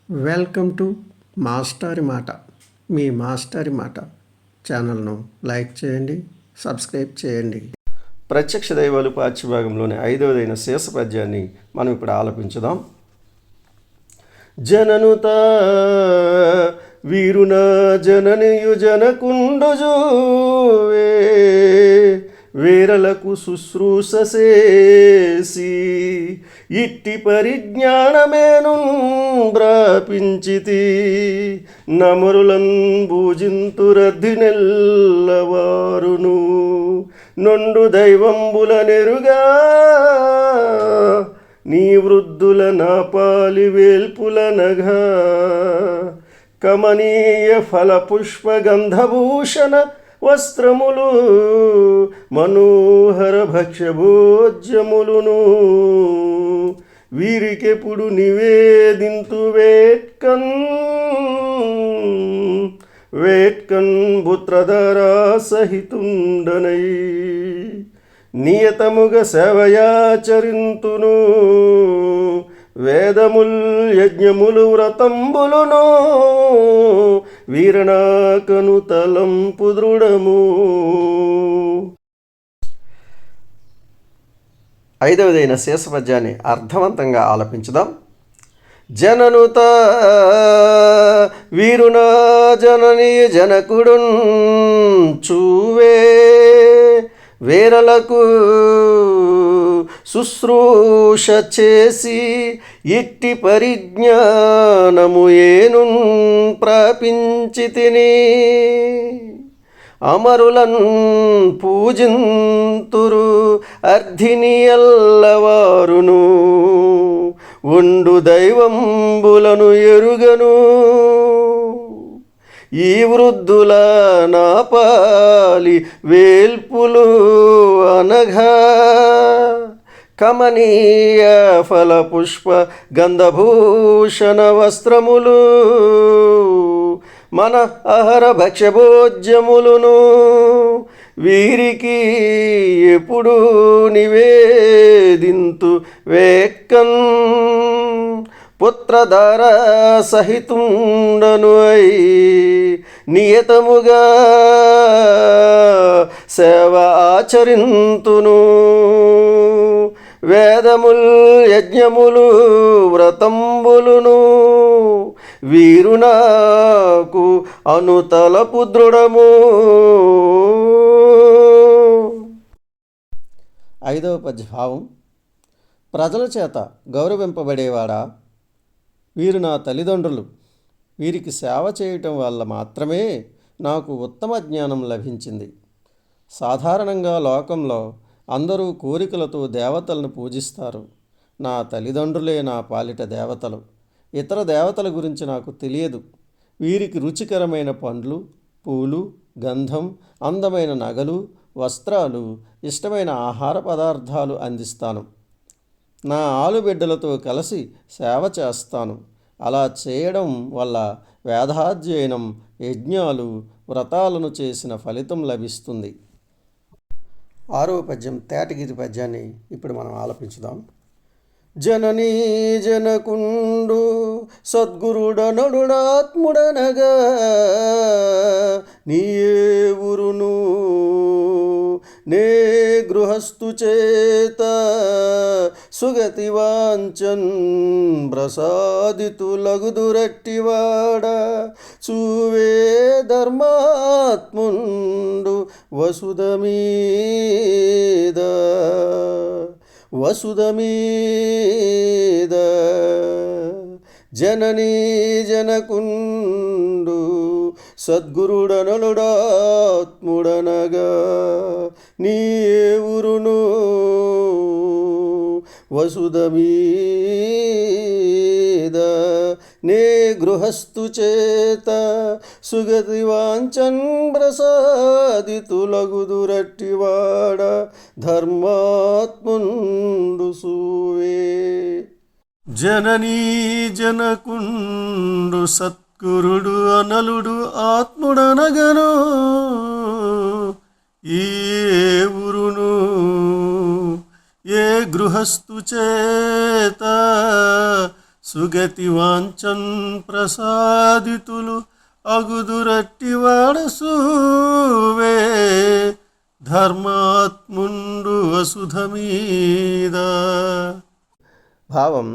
Welcome to మాస్టారి మాట. మీ మాస్టారి మాట ఛానల్ను లైక్ చేయండి, సబ్స్క్రైబ్ చేయండి. ప్రత్యక్ష దైవాలు పాఠ్యభాగంలోని 5వదైన శేష పద్యాన్ని మనం ఇప్పుడు ఆలపించుదాం. జననుత వీరున జననియు జనకుండుజూవే వేరలకు శుశ్రూషసేసి ఇట్టి పరిజ్ఞానమేను బ్రాపించితి నమరులన్ భూజింతురద్ధి నెల్లవారును నొండు దైవంబుల నెరుగా నీ వృద్ధుల నా పాలి వేల్పుల నఘా కమనీయ ఫల పుష్ప గంధభూషణ వస్త్రములు మనోహర భక్ష్యభోజ్యములును వీరికెప్పుడు నివేదింతు వేట్కన్ పుత్రధరా సహితుండనై నియతముగ సేవయాచరింతును వేదముల్ యజ్ఞములు వ్రతంబులును వీరణాకను తలంపు దృఢము. 5వదైన శేష పద్యాన్ని అర్థవంతంగా ఆలపించుదాం. జననుత వీరున జనని జనకుడున్ చూవే వేరలకు శుశ్రూష చేసి ఇట్టి పరిజ్ఞానము ఏను ప్రాపించితిని అమరులన్ పూజింతురు అర్ధిని ఎల్లవారును ఉండు దైవంబులను ఎరుగను ఈ వృద్ధుల నాపాలి వేల్పులు అనఘా కమనీయ ఫల పుష్ప గంధభూషణ వస్త్రములు మన ఆహార భక్ష్యభోజ్యములును వీరికి ఎప్పుడు నివేదింతు వేక్కన్ పుత్రధార సహితుండను అయి నియతముగా సేవ ఆచరింతును వేదముల్ యజ్ఞములు వ్రతంబులును వీరునాకు అనుతలపు దృఢము. 5వ పద్యభావం. ప్రజల చేత గౌరవింపబడేవాడా, వీరు నా తల్లిదండ్రులు. వీరికి సేవ చేయటం వల్ల మాత్రమే నాకు ఉత్తమ జ్ఞానం లభించింది. సాధారణంగా లోకంలో అందరూ కోరికలతో దేవతలను పూజిస్తారు. నా తల్లిదండ్రులే నా పాలిట దేవతలు. ఇతర దేవతల గురించి నాకు తెలియదు. వీరికి రుచికరమైన పండ్లు, పూలు, గంధం, అందమైన నగలు, వస్త్రాలు, ఇష్టమైన ఆహార పదార్థాలు అందిస్తాను. నా ఆలుబిడ్డలతో కలిసి సేవ చేస్తాను. అలా చేయడం వల్ల వేదాధ్యయనం, యజ్ఞాలు, వ్రతాలను చేసిన ఫలితం లభిస్తుంది. 6వ పద్యం తేటగిరి పద్యాన్ని ఇప్పుడు మనం ఆలపించుదాం. జననీ జనకుండు సద్గురుడనడుడాత్ముడనగా నీయే ఊరును నే గృహస్థు చేత సుగతి వాంచన్ ప్రసాదితులగుదురట్టివాడ చూవే ధర్మాత్ముండు వసుధ మీద జననీ జనకుండు సద్గురుడనలుడాత్ముడనగా నీయే ఊరును వసుధ మీద నే గృహస్థు చేత సుగతి వాంచన్ ప్రసాదితులగుదురట్టివాడ ధర్మాత్ముండు సూవే. జననీ జనకుండు సత్కురుడు అనలుడు ఆత్ముడనగను ఈ ఊరును ఏ గృహస్థు చేత సుగతి వాంఛన్ ప్రసాదితులు అగుదురట్టి వాడసూవే ధర్మాత్ముండు వసుధ మీద. భావం: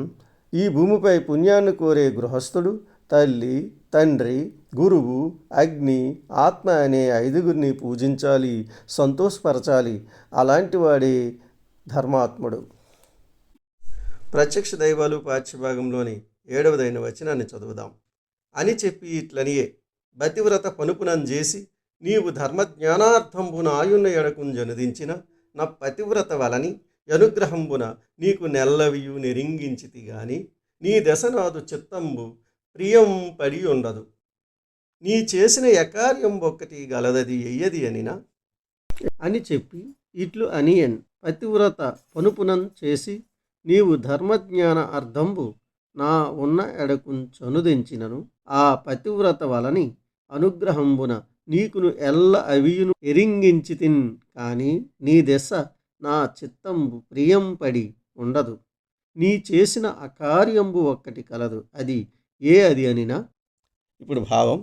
ఈ భూమిపై పుణ్యాన్ని కోరే గృహస్థుడు తల్లి, తండ్రి, గురువు, అగ్ని, ఆత్మ అనే ఐదుగురిని పూజించాలి, సంతోషపరచాలి. అలాంటి వాడే ధర్మాత్ముడు. ప్రత్యక్ష దైవాలు పాఠ్యభాగంలోని 7వ వచనాన్ని చదువుదాం. అని చెప్పి ఇట్లనియే బతివ్రత పనుపునంజేసి నీవు ధర్మజ్ఞానార్థంబున ఆయున్న ఎడకుంజనుదించిన నా పతివ్రత వలని అనుగ్రహంబున నీకు నెల్లవియు నెరింగించితి గాని నీ దశనాదు చిత్తంబు ప్రియం పడి ఉండదు. నీ చేసిన ఎకార్యం ఒక్కటి గలదది ఎయ్యది అనినా అని చెప్పి ఇట్లు అనియన్ పతివ్రత పనుపునం చేసి నీవు ధర్మజ్ఞాన అర్థంబు నా ఉన్న ఎడకుంచనుదించినను ఆ పతివ్రత వలని అనుగ్రహంబున నీకును ఎల్ల అవియును ఎరింగించితిన్ కాని నీ దశ నా చిత్తంబు ప్రియంపడి ఉండదు. నీ చేసిన అకార్యంబు ఒక్కటి కలదు, అది అది అనినా. ఇప్పుడు భావం: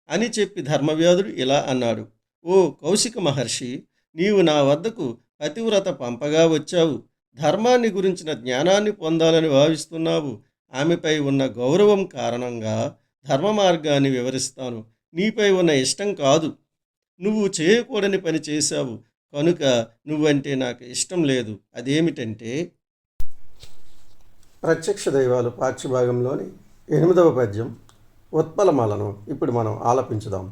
అని చెప్పి ధర్మవ్యాధుడు ఇలా అన్నాడు. ఓ కౌశిక మహర్షి, నీవు నా వద్దకు పతివ్రత పంపగా వచ్చావు. ధర్మాన్ని గురించిన జ్ఞానాన్ని పొందాలని భావిస్తున్నావు. ఆమెపై ఉన్న గౌరవం కారణంగా ధర్మ మార్గాన్ని వివరిస్తాను. నీపై ఉన్న ఇష్టం కాదు. నువ్వు చేయకూడని పని చేశావు కనుక నువ్వంటే నాకు ఇష్టం లేదు. అదేమిటంటే, ప్రత్యక్ష దైవాలు పాఠ్యభాగంలోని 8వ పద్యం ఉత్పలమాలను ఇప్పుడు మనం ఆలపించుదాం.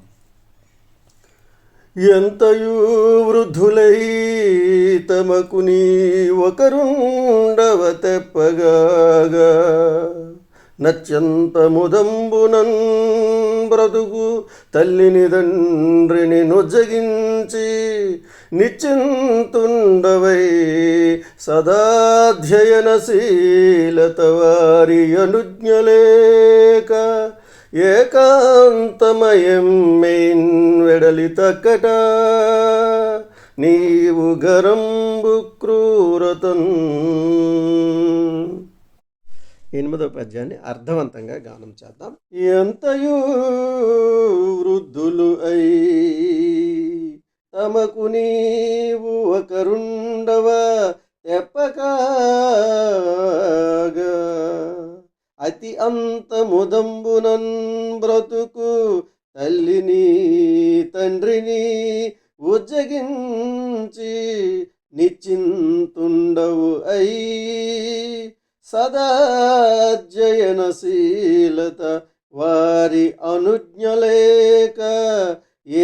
ఎంతయూ వృద్ధులై తమకు నీ ఒకరుండవ తెప్పగాగా నత్యంత ముదంబునన్ బ్రతుకు తల్లిని తండ్రిని నొజ్జగించి నిశ్చింతుండవై సదాధ్యయనశీలత వారి అనుజ్ఞలేక ఏకాంతమయం మెయిన్ వెడలి తక్కట నీవు గరంబు క్రూరతన్. 8వ పద్యాన్ని అర్థవంతంగా గానం చేద్దాం. ఎంతయూ వృద్ధులు అయి తమకు నీవు ఒకరుండవ తెప్పకాగా అతి అంతముదంబునన్ బ్రతుకు తల్లిని తండ్రిని ఉజ్జగించి నిశ్చింతుండవు అయి సదాధ్యయనశీలత వారి అనుజ్ఞలేక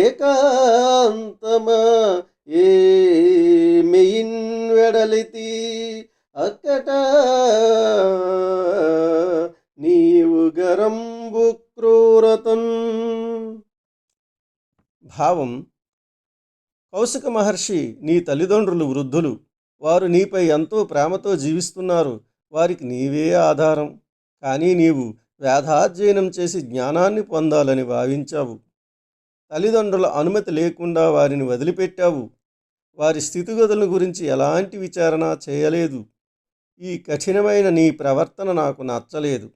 ఏకాంతమా ఏ మెయిన్ వెడలితి అక్కట నీవు గరంబు క్రూరతన్. భావం: కౌశిక మహర్షి, నీ తల్లిదండ్రులు వృద్ధులు. వారు నీపై ఎంతో ప్రేమతో జీవిస్తున్నారు. వారికి నీవే ఆధారం. కానీ నీవు వేదాధ్యయనం చేసి జ్ఞానాన్ని పొందాలని భావించావు. తల్లిదండ్రుల అనుమతి లేకుండా వారిని వదిలిపెట్టావు. వారి స్థితిగతుల గురించి ఎలాంటి విచారణ చేయలేదు. ఈ కఠినమైన నీ ప్రవర్తన నాకు నచ్చలేదు.